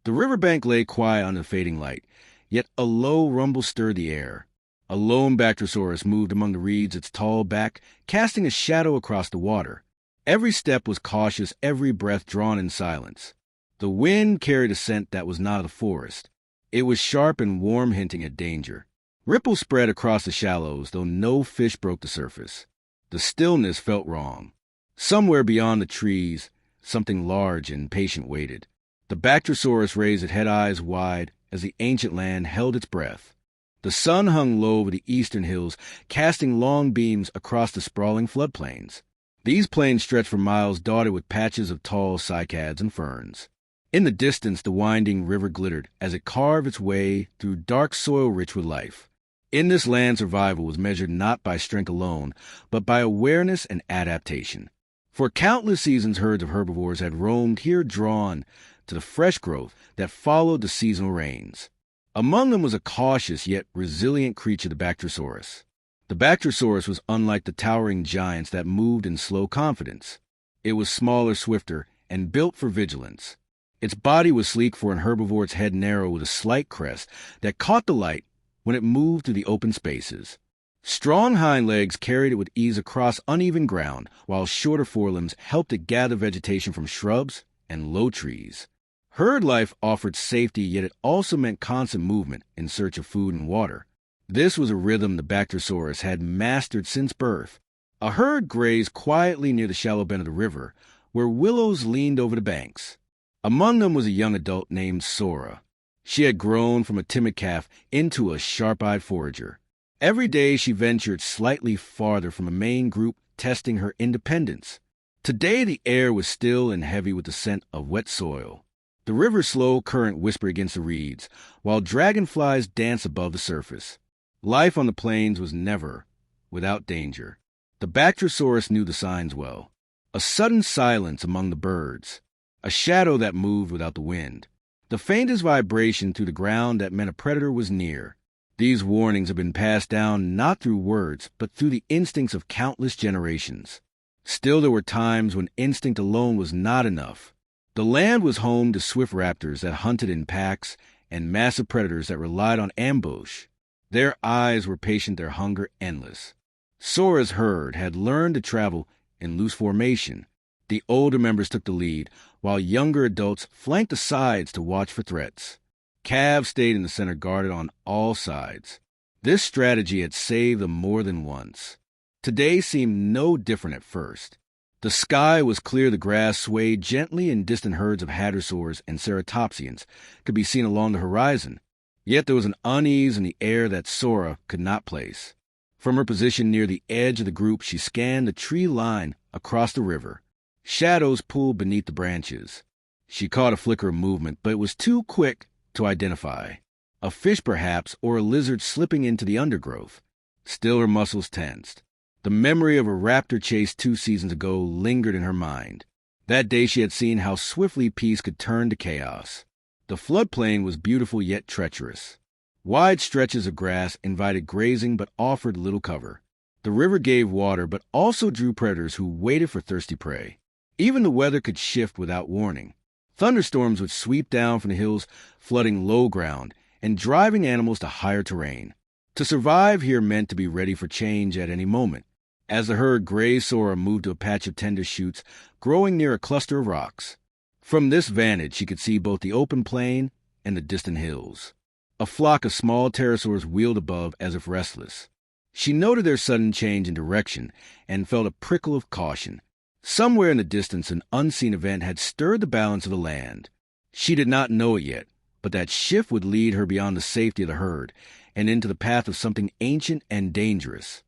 The riverbank lay quiet under the fading light, yet a low rumble stirred the air. A lone Bactrosaurus moved among the reeds, its tall back casting a shadow across the water. Every step was cautious, every breath drawn in silence. The wind carried a scent that was not of the forest. It was sharp and warm, hinting at danger. Ripples spread across the shallows, though no fish broke the surface. The stillness felt wrong. Somewhere beyond the trees, something large and patient waited. The Bactrosaurus raised its head, eyes wide, as the ancient land held its breath. The sun hung low over the eastern hills, casting long beams across the sprawling floodplains. These plains stretched for miles, dotted with patches of tall cycads and ferns. In the distance, the winding river glittered as it carved its way through dark soil rich with life. In this land, survival was measured not by strength alone, but by awareness and adaptation. For countless seasons, herds of herbivores had roamed here, drawn to the fresh growth that followed the seasonal rains. Among them was a cautious yet resilient creature, the Bactrosaurus. The Bactrosaurus was unlike the towering giants that moved in slow confidence. It was smaller, swifter, and built for vigilance. Its body was sleek, for an herbivore, its head narrow with a slight crest that caught the light when it moved through the open spaces. Strong hind legs carried it with ease across uneven ground, while shorter forelimbs helped it gather vegetation from shrubs and low trees. Herd life offered safety, yet it also meant constant movement in search of food and water. This was a rhythm the Bactrosaurus had mastered since birth. A herd grazed quietly near the shallow bend of the river, where willows leaned over the banks. Among them was a young adult named Sora. She had grown from a timid calf into a sharp-eyed forager. Every day she ventured slightly farther from the main group, testing her independence. Today the air was still and heavy with the scent of wet soil. The river's slow current whispered against the reeds, while dragonflies danced above the surface. Life on the plains was never without danger. The Bactrosaurus knew the signs well. A sudden silence among the birds. A shadow that moved without the wind. The faintest vibration through the ground that meant a predator was near. These warnings have been passed down not through words, but through the instincts of countless generations. Still, there were times when instinct alone was not enough. The land was home to swift raptors that hunted in packs and massive predators that relied on ambush. Their eyes were patient, their hunger endless. Sora's herd had learned to travel in loose formation. The older members took the lead, while younger adults flanked the sides to watch for threats. Calves stayed in the center, guarded on all sides. This strategy had saved them more than once. Today seemed no different at first. The sky was clear, the grass swayed gently, and distant herds of hadrosaurs and ceratopsians could be seen along the horizon. Yet there was an unease in the air that Sora could not place. From her position near the edge of the group, she scanned the tree line across the river. Shadows pulled beneath the branches. She caught a flicker of movement, but it was too quick to identify. A fish, perhaps, or a lizard slipping into the undergrowth. Still, her muscles tensed. The memory of a raptor chase 2 seasons ago lingered in her mind. That day she had seen how swiftly peace could turn to chaos. The floodplain was beautiful yet treacherous. Wide stretches of grass invited grazing but offered little cover. The river gave water but also drew predators who waited for thirsty prey. Even the weather could shift without warning. Thunderstorms would sweep down from the hills, flooding low ground and driving animals to higher terrain. To survive here meant to be ready for change at any moment. As the herd grazed, Sora moved to a patch of tender shoots growing near a cluster of rocks. From this vantage, she could see both the open plain and the distant hills. A flock of small pterosaurs wheeled above as if restless. She noted their sudden change in direction and felt a prickle of caution. Somewhere in the distance, an unseen event had stirred the balance of the land. She did not know it yet, but that shift would lead her beyond the safety of the herd and into the path of something ancient and dangerous.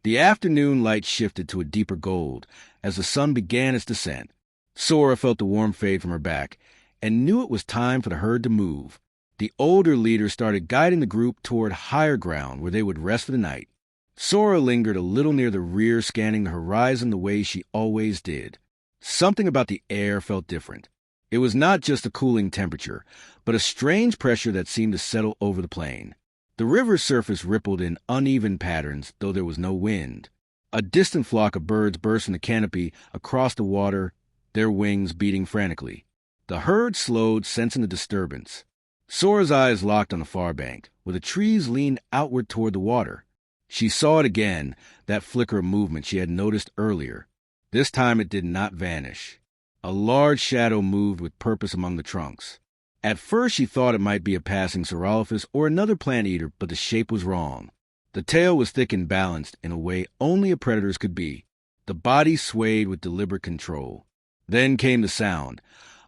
The afternoon light shifted to a deeper gold as the sun began its descent. Sora felt the warm fade from her back and knew it was time for the herd to move. The older leader started guiding the group toward higher ground where they would rest for the night. Sora lingered a little near the rear, scanning the horizon the way she always did. Something about the air felt different. It was not just a cooling temperature, but a strange pressure that seemed to settle over the plain. The river's surface rippled in uneven patterns, though there was no wind. A distant flock of birds burst from the canopy across the water, their wings beating frantically. The herd slowed, sensing the disturbance. Sora's eyes locked on the far bank, where the trees leaned outward toward the water. She saw it again, that flicker of movement she had noticed earlier. This time it did not vanish. A large shadow moved with purpose among the trunks. At first she thought it might be a passing Saurolophus or another plant-eater, but the shape was wrong. The tail was thick and balanced in a way only a predator's could be. The body swayed with deliberate control. Then came the sound,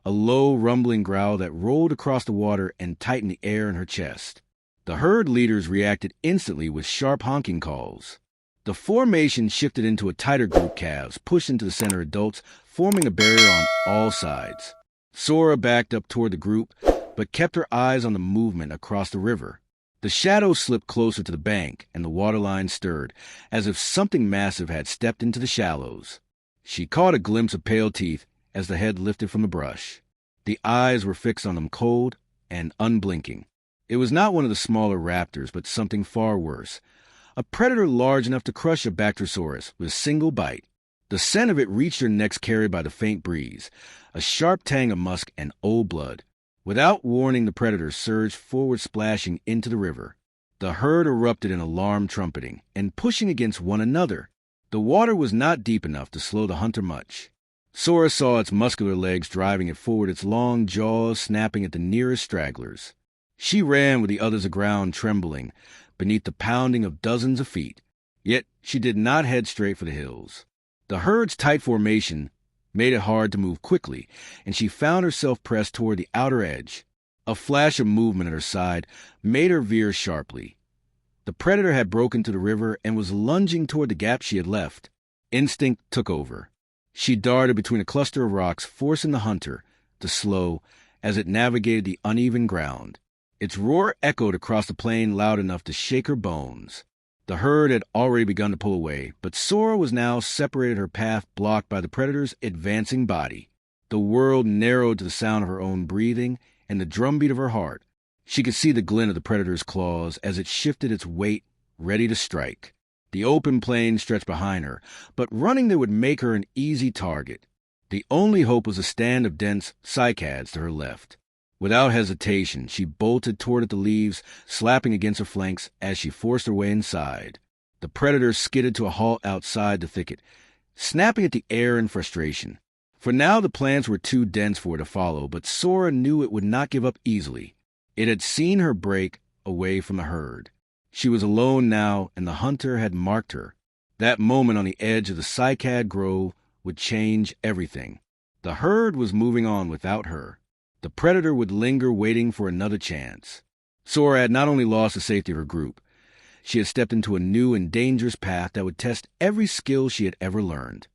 a low, rumbling growl that rolled across the water and tightened the air in her chest. The herd leaders reacted instantly with sharp honking calls. The formation shifted into a tighter group. Calves pushed into the center, adults forming a barrier on all sides. Sora backed up toward the group, but kept her eyes on the movement across the river. The shadow slipped closer to the bank, and the waterline stirred, as if something massive had stepped into the shallows. She caught a glimpse of pale teeth as the head lifted from the brush. The eyes were fixed on them, cold and unblinking. It was not one of the smaller raptors, but something far worse. A predator large enough to crush a Bactrosaurus with a single bite. The scent of it reached her next, carried by the faint breeze, a sharp tang of musk and old blood. Without warning, the predator surged forward, splashing into the river. The herd erupted in alarm trumpeting and pushing against one another. The water was not deep enough to slow the hunter much. Sora saw its muscular legs driving it forward, its long jaws snapping at the nearest stragglers. She ran with the others aground, trembling beneath the pounding of dozens of feet. Yet she did not head straight for the hills. The herd's tight formation made it hard to move quickly, and she found herself pressed toward the outer edge. A flash of movement at her side made her veer sharply. The predator had broken to the river and was lunging toward the gap she had left. Instinct took over. She darted between a cluster of rocks, forcing the hunter to slow as it navigated the uneven ground. Its roar echoed across the plain loud enough to shake her bones. The herd had already begun to pull away, but Sora was now separated, her path blocked by the predator's advancing body. The world narrowed to the sound of her own breathing and the drumbeat of her heart. She could see the glint of the predator's claws as it shifted its weight, ready to strike. The open plain stretched behind her, but running there would make her an easy target. The only hope was a stand of dense cycads to her left. Without hesitation, she bolted toward the leaves, slapping against her flanks as she forced her way inside. The predator skidded to a halt outside the thicket, snapping at the air in frustration. For now the plants were too dense for her to follow, but Sora knew it would not give up easily. It had seen her break away from the herd. She was alone now, and the hunter had marked her. That moment on the edge of the cycad grove would change everything. The herd was moving on without her. The predator would linger, waiting for another chance. Sora had not only lost the safety of her group, she had stepped into a new and dangerous path that would test every skill she had ever learned.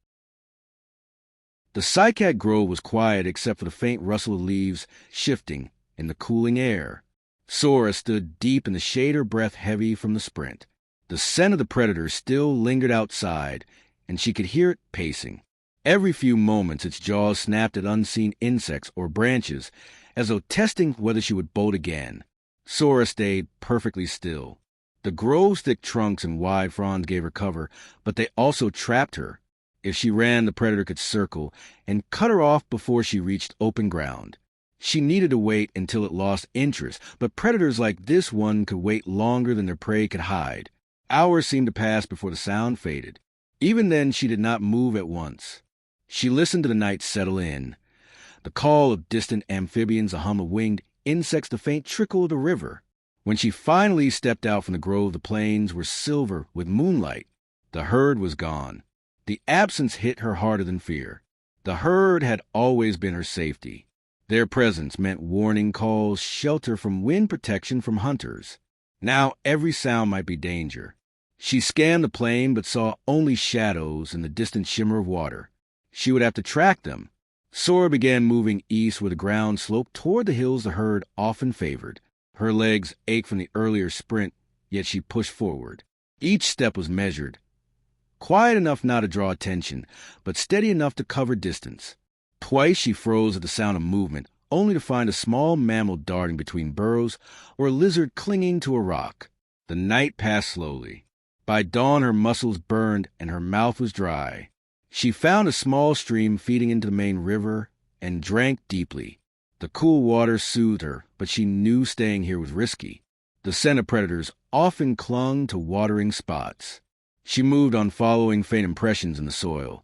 The cycad grove was quiet except for the faint rustle of leaves shifting in the cooling air. Sora stood deep in the shade, her breath heavy from the sprint. The scent of the predator still lingered outside, and she could hear it pacing. Every few moments its jaws snapped at unseen insects or branches, as though testing whether she would bolt again. Sora stayed perfectly still. The grove's thick trunks and wide fronds gave her cover, but they also trapped her. If she ran, the predator could circle and cut her off before she reached open ground. She needed to wait until it lost interest, but predators like this one could wait longer than their prey could hide. Hours seemed to pass before the sound faded. Even then, she did not move at once. She listened to the night settle in. The call of distant amphibians, the hum of winged insects, the faint trickle of the river. When she finally stepped out from the grove, the plains were silver with moonlight. The herd was gone. The absence hit her harder than fear. The herd had always been her safety. Their presence meant warning calls, shelter from wind, protection from hunters. Now every sound might be danger. She scanned the plain but saw only shadows and the distant shimmer of water. She would have to track them. Sora began moving east where the ground sloped toward the hills the herd often favored. Her legs ached from the earlier sprint, yet she pushed forward. Each step was measured. Quiet enough not to draw attention, but steady enough to cover distance. Twice she froze at the sound of movement, only to find a small mammal darting between burrows or a lizard clinging to a rock. The night passed slowly. By dawn her muscles burned and her mouth was dry. She found a small stream feeding into the main river and drank deeply. The cool water soothed her, but she knew staying here was risky. The scent of predators often clung to watering spots. She moved on, following faint impressions in the soil,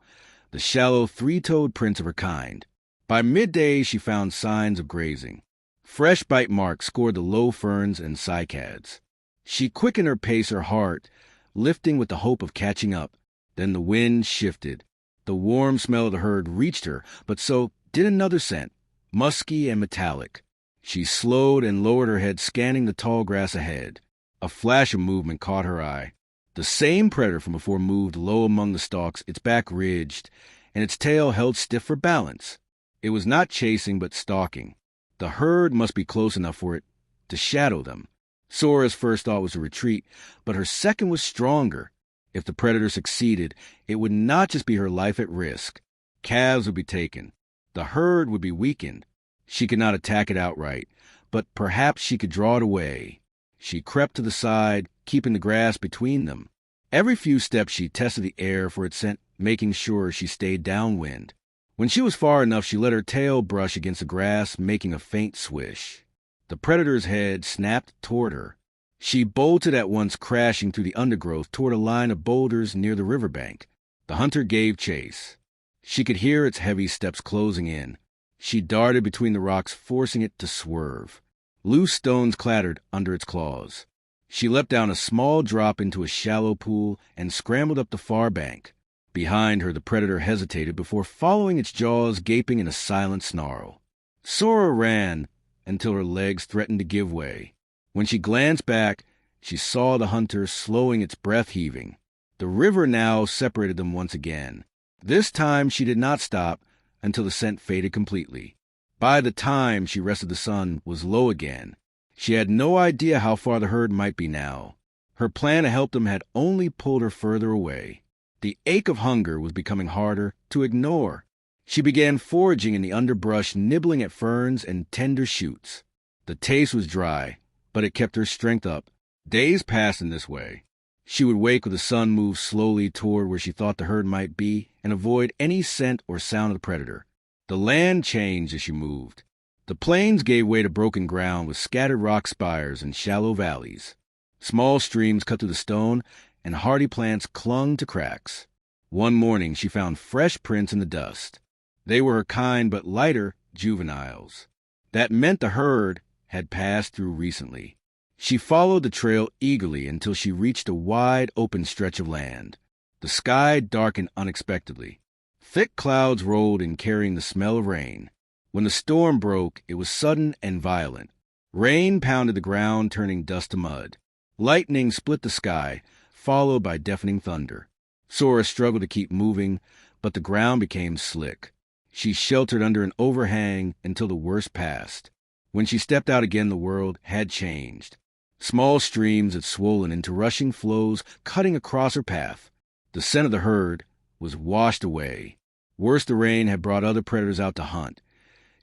the shallow three-toed prints of her kind. By midday, she found signs of grazing. Fresh bite marks scored the low ferns and cycads. She quickened her pace, her heart lifting with the hope of catching up. Then the wind shifted. The warm smell of the herd reached her, but so did another scent, musky and metallic. She slowed and lowered her head, scanning the tall grass ahead. A flash of movement caught her eye. The same predator from before moved low among the stalks, its back ridged, and its tail held stiff for balance. It was not chasing, but stalking. The herd must be close enough for it to shadow them. Sora's first thought was to retreat, but her second was stronger. If the predator succeeded, it would not just be her life at risk. Calves would be taken. The herd would be weakened. She could not attack it outright, but perhaps she could draw it away. She crept to the side, keeping the grass between them. Every few steps she tested the air for its scent, making sure she stayed downwind. When she was far enough, she let her tail brush against the grass, making a faint swish. The predator's head snapped toward her. She bolted at once, crashing through the undergrowth toward a line of boulders near the riverbank. The hunter gave chase. She could hear its heavy steps closing in. She darted between the rocks, forcing it to swerve. Loose stones clattered under its claws. She leapt down a small drop into a shallow pool and scrambled up the far bank. Behind her, the predator hesitated before following, its jaws gaping in a silent snarl. Sora ran until her legs threatened to give way. When she glanced back, she saw the hunter slowing, its breath heaving. The river now separated them once again. This time she did not stop until the scent faded completely. By the time she rested, the sun was low again. She had no idea how far the herd might be now. Her plan to help them had only pulled her further away. The ache of hunger was becoming harder to ignore. She began foraging in the underbrush, nibbling at ferns and tender shoots. The taste was dry, but it kept her strength up. Days passed in this way. She would wake with the sun, move slowly toward where she thought the herd might be, and avoid any scent or sound of the predator. The land changed as she moved. The plains gave way to broken ground with scattered rock spires and shallow valleys. Small streams cut through the stone, and hardy plants clung to cracks. One morning she found fresh prints in the dust. They were her kind, but lighter juveniles. That meant the herd had passed through recently. She followed the trail eagerly until she reached a wide, open stretch of land. The sky darkened unexpectedly. Thick clouds rolled in, carrying the smell of rain. When the storm broke, it was sudden and violent. Rain pounded the ground, turning dust to mud. Lightning split the sky, followed by deafening thunder. Sora struggled to keep moving, but the ground became slick. She sheltered under an overhang until the worst passed. When she stepped out again, the world had changed. Small streams had swollen into rushing flows, cutting across her path. The scent of the herd was washed away. Worse, the rain had brought other predators out to hunt.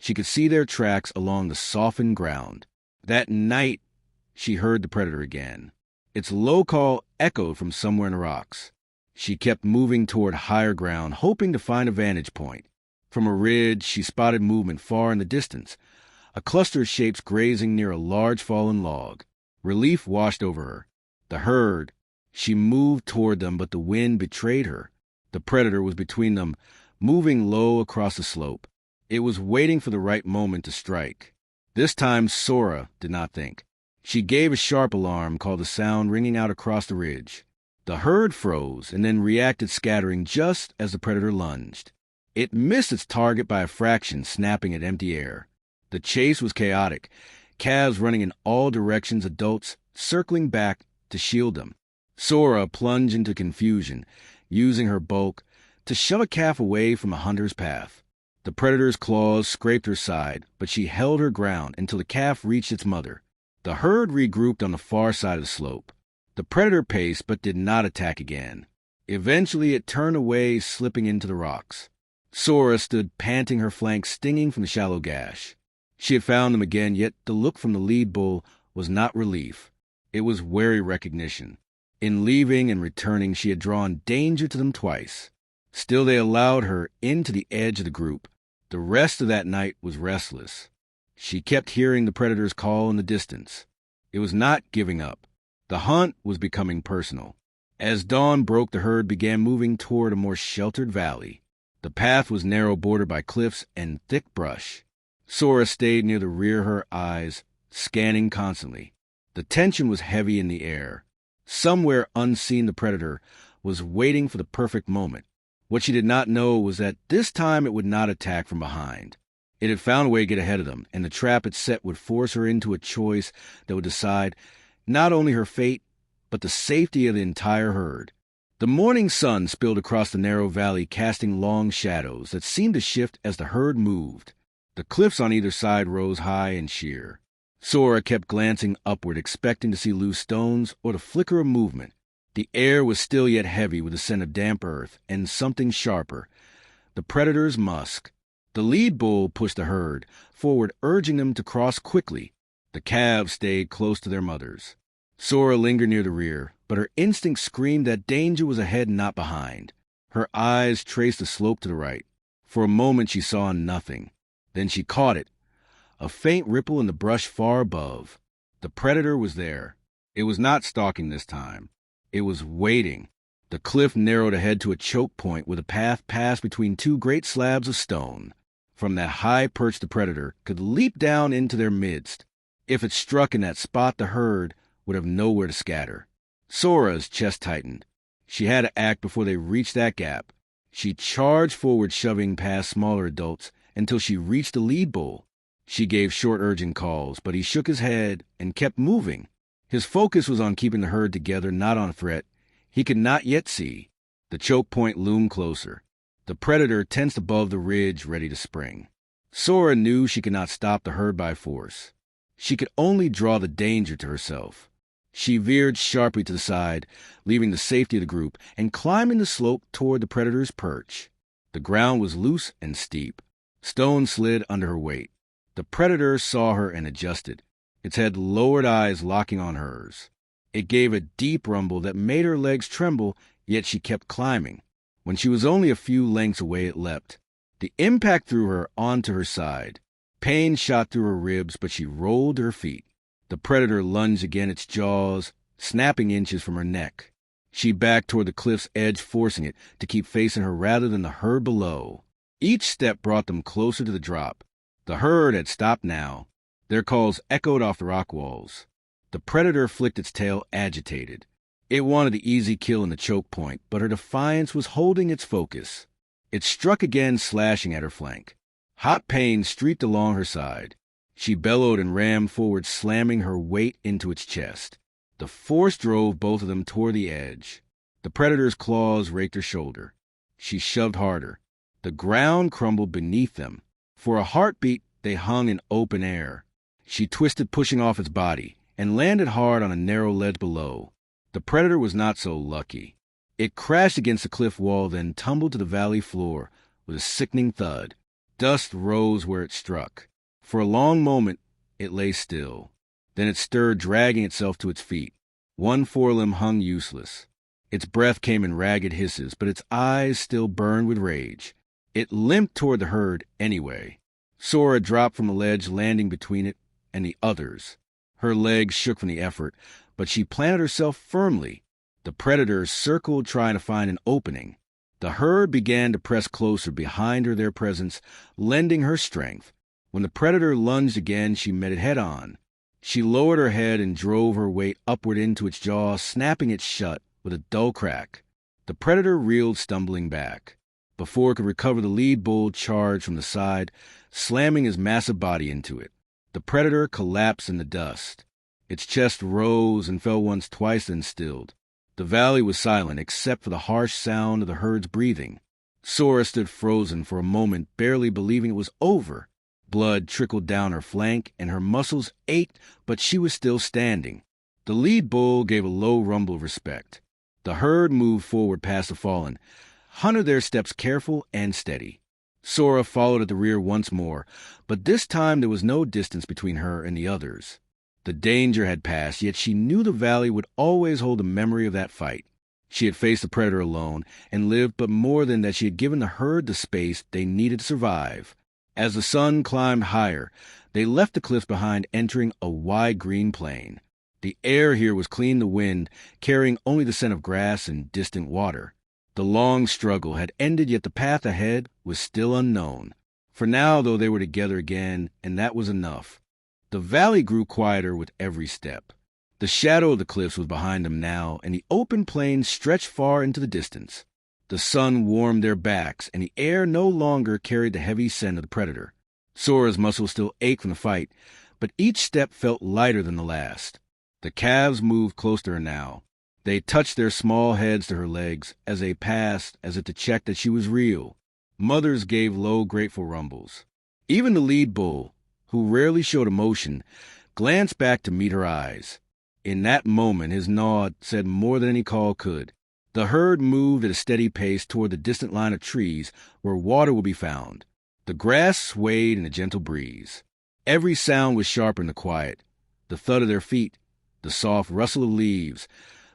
She could see their tracks along the softened ground. That night, she heard the predator again. Its low call echoed from somewhere in the rocks. She kept moving toward higher ground, hoping to find a vantage point. From a ridge, she spotted movement far in the distance, a cluster of shapes grazing near a large fallen log. Relief washed over her. The herd. She moved toward them, but the wind betrayed her. The predator was between them, moving low across the slope. It was waiting for the right moment to strike. This time Sora did not think. She gave a sharp alarm, called the sound ringing out across the ridge. The herd froze and then reacted, scattering just as the predator lunged. It missed its target by a fraction, snapping at empty air. The chase was chaotic, calves running in all directions, adults circling back to shield them. Sora plunged into confusion, using her bulk to shove a calf away from a hunter's path. The predator's claws scraped her side, but she held her ground until the calf reached its mother. The herd regrouped on the far side of the slope. The predator paced but did not attack again. Eventually it turned away, slipping into the rocks. Sora stood panting, her flanks stinging from the shallow gash. She had found them again, yet the look from the lead bull was not relief. It was wary recognition. In leaving and returning, she had drawn danger to them twice. Still, they allowed her into the edge of the group. The rest of that night was restless. She kept hearing the predator's call in the distance. It was not giving up. The hunt was becoming personal. As dawn broke, the herd began moving toward a more sheltered valley. The path was narrow, bordered by cliffs and thick brush. Sora stayed near the rear, her eyes scanning constantly. The tension was heavy in the air. Somewhere unseen, the predator was waiting for the perfect moment. What she did not know was that this time it would not attack from behind. It had found a way to get ahead of them, and the trap it set would force her into a choice that would decide not only her fate, but the safety of the entire herd. The morning sun spilled across the narrow valley, casting long shadows that seemed to shift as the herd moved. The cliffs on either side rose high and sheer. Sora kept glancing upward, expecting to see loose stones or the flicker of movement. The air was still yet heavy with the scent of damp earth and something sharper, the predator's musk. The lead bull pushed the herd forward, urging them to cross quickly. The calves stayed close to their mothers. Sora lingered near the rear, but her instinct screamed that danger was ahead, not behind. Her eyes traced the slope to the right. For a moment she saw nothing. Then she caught it, a faint ripple in the brush far above. The predator was there. It was not stalking this time. It was waiting. The cliff narrowed ahead to a choke point where the path passed between two great slabs of stone. From that high perch, the predator could leap down into their midst. If it struck in that spot, the herd would have nowhere to scatter. Sora's chest tightened. She had to act before they reached that gap. She charged forward, shoving past smaller adults until she reached the lead bull. She gave short, urgent calls, but he shook his head and kept moving. His focus was on keeping the herd together, not on a threat he could not yet see. The choke point loomed closer. The predator tensed above the ridge, ready to spring. Sora knew she could not stop the herd by force. She could only draw the danger to herself. She veered sharply to the side, leaving the safety of the group, and climbing the slope toward the predator's perch. The ground was loose and steep. Stones slid under her weight. The predator saw her and adjusted, its head lowered, eyes locking on hers. It gave a deep rumble that made her legs tremble, yet she kept climbing. When she was only a few lengths away, it leapt. The impact threw her onto her side. Pain shot through her ribs, but she rolled to her feet. The predator lunged again, its jaws snapping inches from her neck. She backed toward the cliff's edge, forcing it to keep facing her rather than the herd below. Each step brought them closer to the drop. The herd had stopped now. Their calls echoed off the rock walls. The predator flicked its tail, agitated. It wanted the easy kill in the choke point, but her defiance was holding its focus. It struck again, slashing at her flank. Hot pain streaked along her side. She bellowed and rammed forward, slamming her weight into its chest. The force drove both of them toward the edge. The predator's claws raked her shoulder. She shoved harder. The ground crumbled beneath them. For a heartbeat, they hung in open air. She twisted, pushing off its body, and landed hard on a narrow ledge below. The predator was not so lucky. It crashed against the cliff wall, then tumbled to the valley floor with a sickening thud. Dust rose where it struck. For a long moment, it lay still. Then it stirred, dragging itself to its feet. One forelimb hung useless. Its breath came in ragged hisses, but its eyes still burned with rage. It limped toward the herd anyway. Sora dropped from the ledge, landing between it and the others. Her legs shook from the effort, but she planted herself firmly. The predator circled, trying to find an opening. The herd began to press closer behind her, their presence lending her strength. When the predator lunged again, she met it head-on. She lowered her head and drove her weight upward into its jaw, snapping it shut with a dull crack. The predator reeled, stumbling back. Before it could recover, the lead bull charged from the side, slamming his massive body into it. The predator collapsed in the dust. Its chest rose and fell once, twice, then stilled. The valley was silent, except for the harsh sound of the herd's breathing. Sora stood frozen for a moment, barely believing it was over. Blood trickled down her flank, and her muscles ached, but she was still standing. The lead bull gave a low rumble of respect. The herd moved forward past the fallen, hunted their steps careful and steady. Sora followed at the rear once more, but this time there was no distance between her and the others. The danger had passed, yet she knew the valley would always hold a memory of that fight. She had faced the predator alone and lived, but more than that, she had given the herd the space they needed to survive. As the sun climbed higher, They left the cliffs behind, entering a wide green plain. The air here was clean, the wind carrying only the scent of grass and distant water. The long struggle had ended, yet the path ahead was still unknown. For now, though, they were together again, and that was enough. The valley grew quieter with every step. The shadow of the cliffs was behind them now, and the open plain stretched far into the distance. The sun warmed their backs, and the air no longer carried the heavy scent of the predator. Sora's muscles still ached from the fight, but each step felt lighter than the last. The calves moved close to her now. They touched their small heads to her legs as they passed, as if to check that she was real. Mothers gave low, grateful rumbles. Even the lead bull, who rarely showed emotion, glanced back to meet her eyes. In that moment, his nod said more than any call could. The herd moved at a steady pace toward the distant line of trees where water would be found. The grass swayed in a gentle breeze. Every sound was sharper in the quiet. The thud of their feet, the soft rustle of leaves,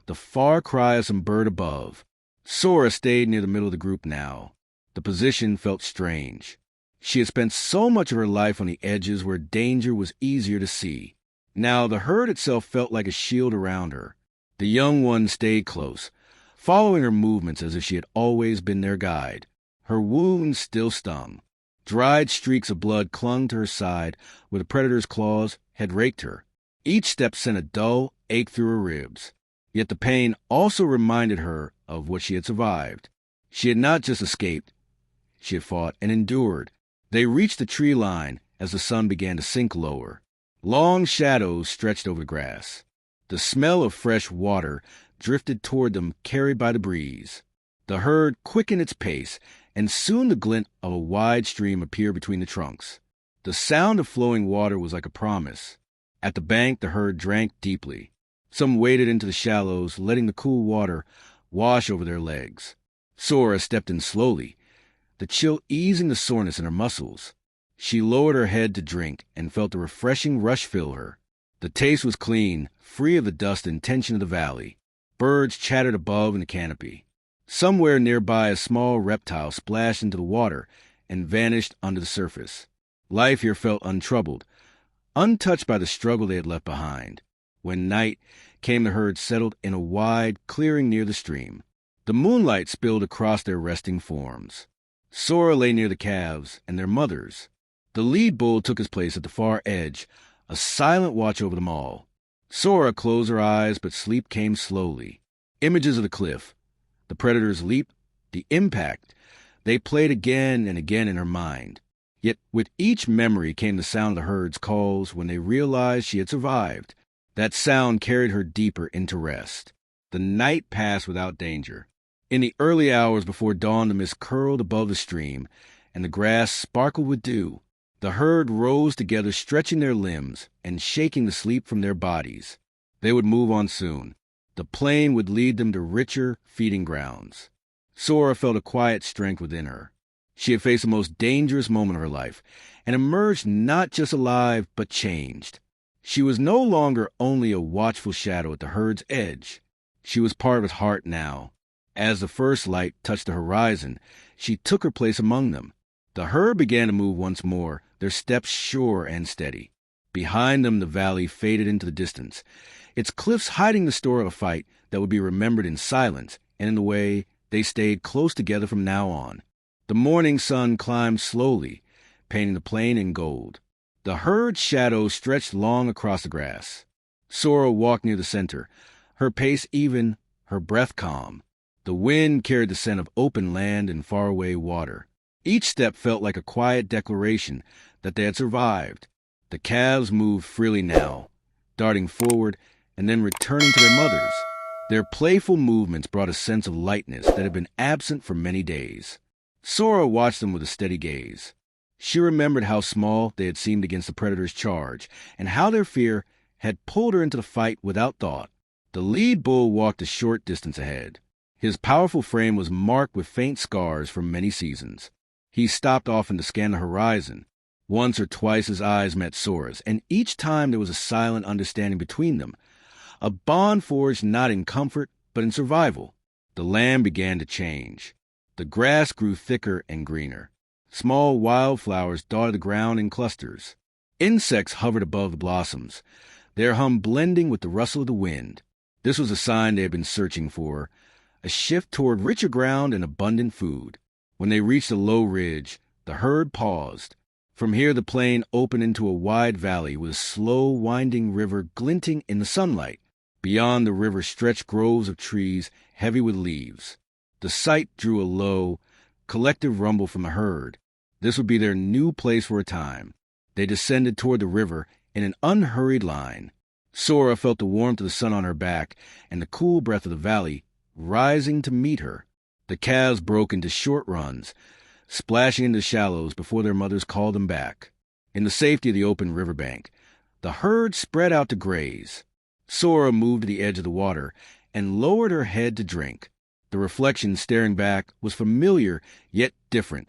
the far cry of some bird above. Sora stayed near the middle of the group now. The position felt strange. She had spent so much of her life on the edges where danger was easier to see. Now the herd itself felt like a shield around her. The young one stayed close, following her movements as if she had always been their guide. Her wounds still stung. Dried streaks of blood clung to her side where the predator's claws had raked her. Each step sent a dull ache through her ribs. Yet the pain also reminded her of what she had survived. She had not just escaped. She had fought and endured. They reached the tree line as the sun began to sink lower. Long shadows stretched over the grass. The smell of fresh water drifted toward them, carried by the breeze. The herd quickened its pace, and soon the glint of a wide stream appeared between the trunks. The sound of flowing water was like a promise. At the bank, the herd drank deeply. Some waded into the shallows, letting the cool water wash over their legs. Sora stepped in slowly, the chill easing the soreness in her muscles. She lowered her head to drink and felt a refreshing rush fill her. The taste was clean, free of the dust and tension of the valley. Birds chattered above in the canopy. Somewhere nearby, a small reptile splashed into the water and vanished under the surface. Life here felt untroubled, untouched by the struggle they had left behind. When night came, the herd settled in a wide clearing near the stream. The moonlight spilled across their resting forms. Sora lay near the calves and their mothers. The lead bull took his place at the far edge, a silent watch over them all. Sora closed her eyes, but sleep came slowly. Images of the cliff, the predator's leap, the impact, they played again and again in her mind. Yet with each memory came the sound of the herd's calls when they realized she had survived. That sound carried her deeper into rest. The night passed without danger. In the early hours before dawn, the mist curled above the stream, and the grass sparkled with dew. The herd rose together, stretching their limbs and shaking the sleep from their bodies. They would move on soon. The plain would lead them to richer feeding grounds. Sora felt a quiet strength within her. She had faced the most dangerous moment of her life, and emerged not just alive, but changed. She was no longer only a watchful shadow at the herd's edge. She was part of its heart now. As the first light touched the horizon, she took her place among them. The herd began to move once more, their steps sure and steady. Behind them, the valley faded into the distance, its cliffs hiding the story of a fight that would be remembered in silence, and in the way they stayed close together from now on. The morning sun climbed slowly, painting the plain in gold. The herd's shadow stretched long across the grass. Sora walked near the center, her pace even, her breath calm. The wind carried the scent of open land and faraway water. Each step felt like a quiet declaration that they had survived. The calves moved freely now, darting forward and then returning to their mothers. Their playful movements brought a sense of lightness that had been absent for many days. Sora watched them with a steady gaze. She remembered how small they had seemed against the predator's charge, and how their fear had pulled her into the fight without thought. The lead bull walked a short distance ahead. His powerful frame was marked with faint scars from many seasons. He stopped often to scan the horizon. Once or twice his eyes met Sora's, and each time there was a silent understanding between them, a bond forged not in comfort, but in survival. The land began to change. The grass grew thicker and greener. Small wildflowers dotted the ground in clusters. Insects hovered above the blossoms, their hum blending with the rustle of the wind. This was a sign they had been searching for, a shift toward richer ground and abundant food. When they reached a low ridge, the herd paused. From here the plain opened into a wide valley with a slow, winding river glinting in the sunlight. Beyond the river stretched groves of trees heavy with leaves. The sight drew a low, collective rumble from the herd. This would be their new place for a time. They descended toward the river in an unhurried line. Sora felt the warmth of the sun on her back and the cool breath of the valley rising to meet her. The calves broke into short runs, splashing into shallows before their mothers called them back. In the safety of the open riverbank, the herd spread out to graze. Sora moved to the edge of the water and lowered her head to drink. The reflection staring back was familiar yet different.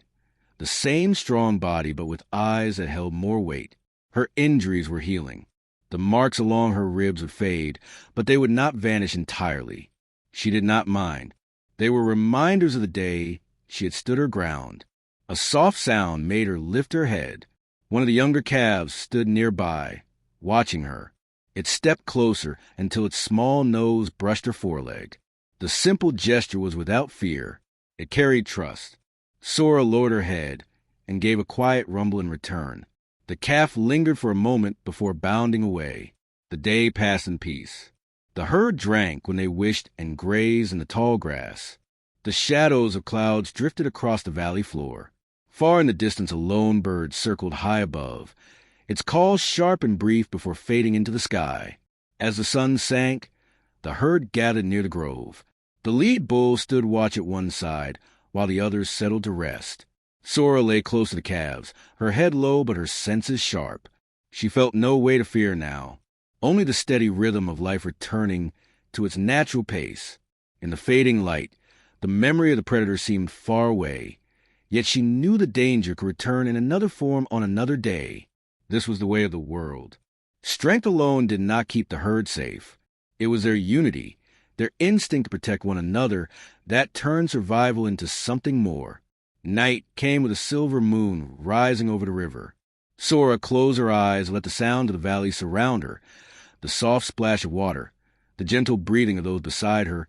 The same strong body, but with eyes that held more weight. Her injuries were healing. The marks along her ribs would fade, but they would not vanish entirely. She did not mind. They were reminders of the day she had stood her ground. A soft sound made her lift her head. One of the younger calves stood nearby, watching her. It stepped closer until its small nose brushed her foreleg. The simple gesture was without fear. It carried trust. Sora lowered her head and gave a quiet rumble in return. The calf lingered for a moment before bounding away. The day passed in peace. The herd drank when they wished and grazed in the tall grass. The shadows of clouds drifted across the valley floor. Far in the distance a lone bird circled high above, its call sharp and brief before fading into the sky. As the sun sank, the herd gathered near the grove. The lead bull stood watch at one side, while the others settled to rest. Sora lay close to the calves, her head low but her senses sharp. She felt no weight of fear now, only the steady rhythm of life returning to its natural pace. In the fading light, the memory of the predator seemed far away, yet she knew the danger could return in another form on another day. This was the way of the world. Strength alone did not keep the herd safe. It was their unity, their instinct to protect one another, that turned survival into something more. Night came with a silver moon rising over the river. Sora closed her eyes and let the sound of the valley surround her, the soft splash of water, the gentle breathing of those beside her,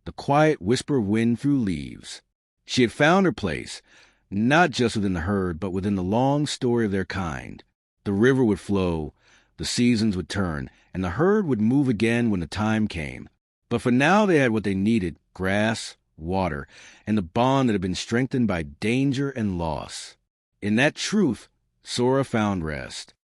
the quiet whisper of wind through leaves. She had found her place, not just within the herd, but within the long story of their kind. The river would flow, the seasons would turn, and the herd would move again when the time came. But for now they had what they needed: grass, water, and the bond that had been strengthened by danger and loss. In that truth, Sora found rest.